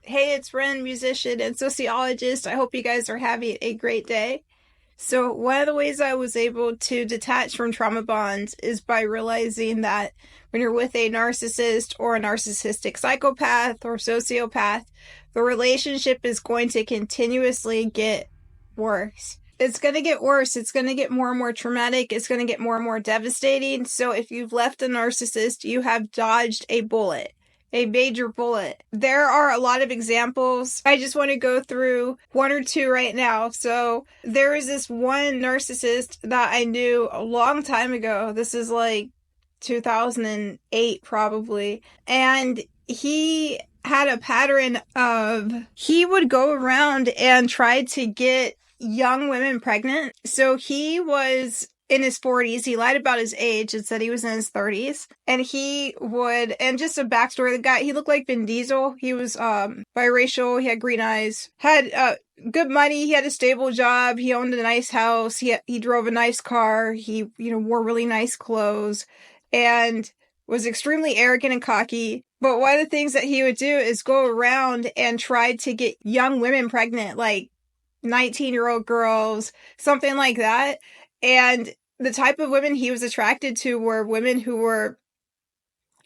Hey, it's Ren, musician and sociologist. I hope you guys are having a great day. So, one of the ways I was able to detach from trauma bonds is by realizing that when you're with a narcissist or a narcissistic psychopath or sociopath, the relationship is going to continuously get worse. It's going to get worse. It's going to get more and more traumatic. It's going to get more and more devastating. So, if you've left a narcissist, you have dodged a bullet. A major bullet. There are a lot of examples. I just want to go through one or two right now. So there is this one narcissist that I knew a long time ago. This is like 2008 probably. And he had a pattern of, he would go around and try to get young women pregnant. So he was in his 40s. He lied about his age and said he was in his 30s. And and just a backstory, the guy, he looked like Vin Diesel. He was biracial, he had green eyes, had good money, he had a stable job, he owned a nice house, he drove a nice car, he wore really nice clothes, and was extremely arrogant and cocky. But one of the things that he would do is go around and try to get young women pregnant, like 19-year-old girls, something like that. And the type of women he was attracted to were women who were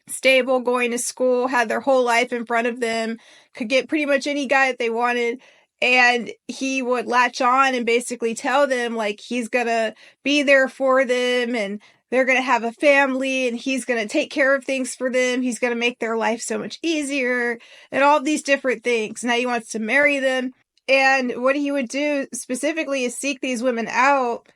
stable, going to school, had their whole life in front of them, could get pretty much any guy that they wanted. And he would latch on and basically tell them, like, he's gonna be there for them and they're gonna have a family and he's gonna take care of things for them. He's gonna make their life so much easier and all these different things. Now he wants to marry them. And what he would do specifically is seek these women out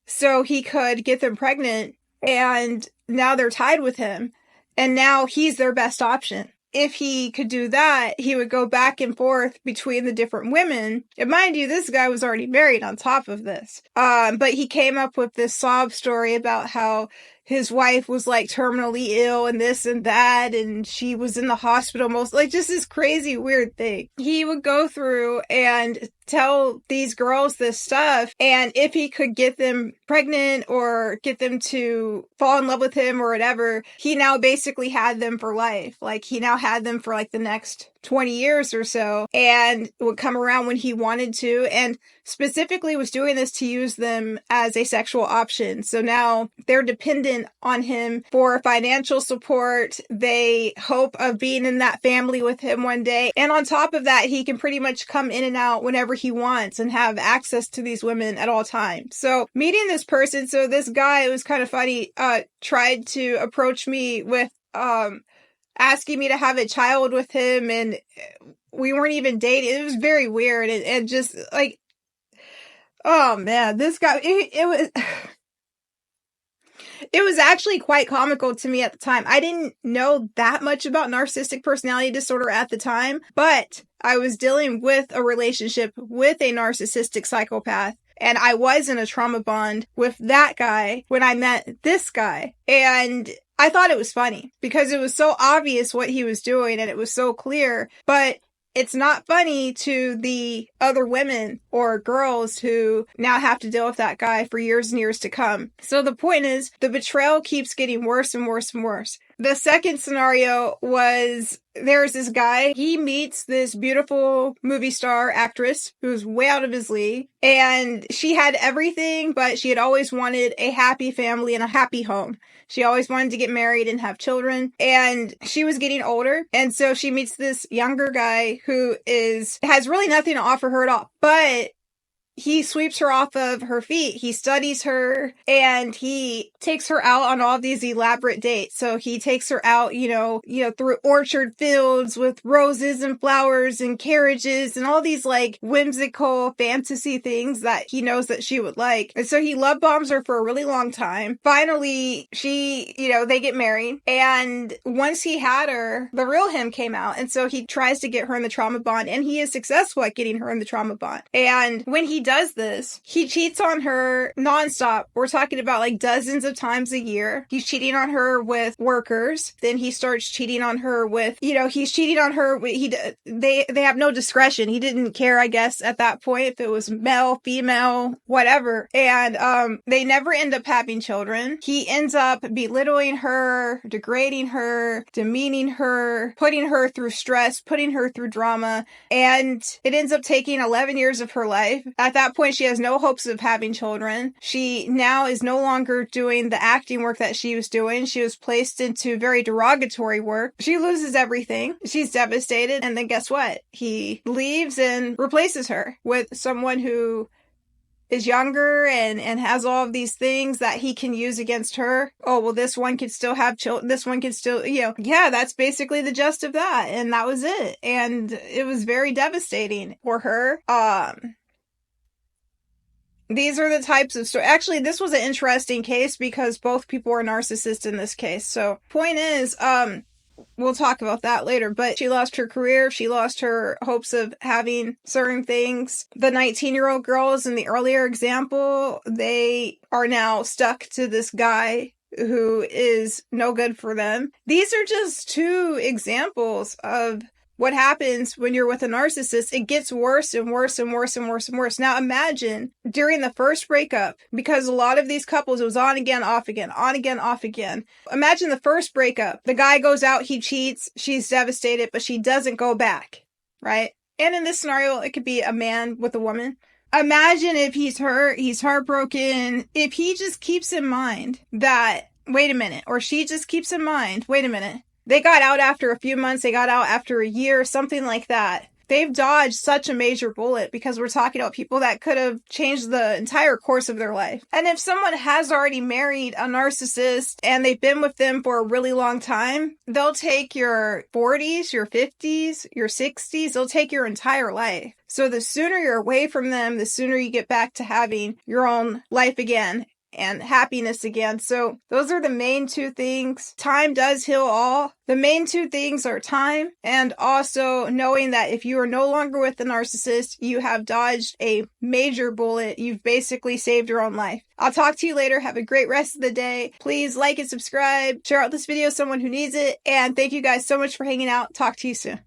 so he could get them pregnant, and now they're tied with him, and now he's their best option. If he could do that, he would go back and forth between the different women. And mind you, this guy was already married on top of this. But he came up with this sob story about how his wife was like terminally ill and this and that, and she was in the hospital just this crazy weird thing. He would go through and tell these girls this stuff, and if he could get them pregnant or get them to fall in love with him or whatever, he now basically had them for life. Like, he now had them for like the next 20 years or so, and would come around when he wanted to, and specifically was doing this to use them as a sexual option. So now they're dependent on him for financial support. They hope of being in that family with him one day. And on top of that, he can pretty much come in and out whenever he wants and have access to these women at all times. So meeting this person, so this guy, it was kind of funny, tried to approach me with asking me to have a child with him, and we weren't even dating. It was very weird, and just like, oh man, this guy, it was actually quite comical to me at the time. I didn't know that much about narcissistic personality disorder at the time, but I was dealing with a relationship with a narcissistic psychopath, and I was in a trauma bond with that guy when I met this guy. And I thought it was funny because it was so obvious what he was doing and it was so clear, but it's not funny to the other women or girls who now have to deal with that guy for years and years to come. So the point is, the betrayal keeps getting worse and worse and worse. The second scenario was, there's this guy, he meets this beautiful movie star actress who's way out of his league, and she had everything, but she had always wanted a happy family and a happy home. She always wanted to get married and have children, and she was getting older, and so she meets this younger guy who has really nothing to offer her at all, but he sweeps her off of her feet. He studies her, and he takes her out on all these elaborate dates. So he takes her out, through orchard fields with roses and flowers and carriages and all these like whimsical fantasy things that he knows that she would like. And so he love bombs her for a really long time. Finally, they get married. And once he had her, the real him came out. And so he tries to get her in the trauma bond, and he is successful at getting her in the trauma bond. And when he does this, he cheats on her nonstop. We're talking about like dozens of times a year. He's cheating on her with workers. Then he starts cheating on her with, he's cheating on her. They have no discretion. He didn't care, I guess, at that point, if it was male, female, whatever. And they never end up having children. He ends up belittling her, degrading her, demeaning her, putting her through stress, putting her through drama, and it ends up taking 11 years of her life. At that point, she has no hopes of having children. She now is no longer doing the acting work that she was doing. She was placed into very derogatory work. She loses everything. She's devastated. And then guess what? He leaves and replaces her with someone who is younger and has all of these things that he can use against her. Oh, well, this one could still have children. This one could still, yeah, that's basically the gist of that. And that was it. And it was very devastating for her. These are the types of stories. Actually, this was an interesting case because both people were narcissists in this case. So point is, we'll talk about that later, but she lost her career. She lost her hopes of having certain things. The 19-year-old girls in the earlier example, they are now stuck to this guy who is no good for them. These are just two examples of what happens when you're with a narcissist. It gets worse and worse and worse and worse and worse. Now imagine during the first breakup, because a lot of these couples, it was on again, off again, on again, off again. Imagine the first breakup. The guy goes out, he cheats, she's devastated, but she doesn't go back, right? And in this scenario, it could be a man with a woman. Imagine if he's hurt, he's heartbroken, if he just keeps in mind that, wait a minute, or she just keeps in mind, wait a minute, they got out after a few months, they got out after a year, something like that. They've dodged such a major bullet because we're talking about people that could have changed the entire course of their life. And if someone has already married a narcissist and they've been with them for a really long time, they'll take your 40s, your 50s, your 60s, they'll take your entire life. So the sooner you're away from them, the sooner you get back to having your own life again and happiness again. So those are the main two things. Time does heal all. The main two things are time and also knowing that if you are no longer with the narcissist, you have dodged a major bullet. You've basically saved your own life. I'll talk to you later. Have a great rest of the day. Please like and subscribe. Share out this video with someone who needs it. And thank you guys so much for hanging out. Talk to you soon.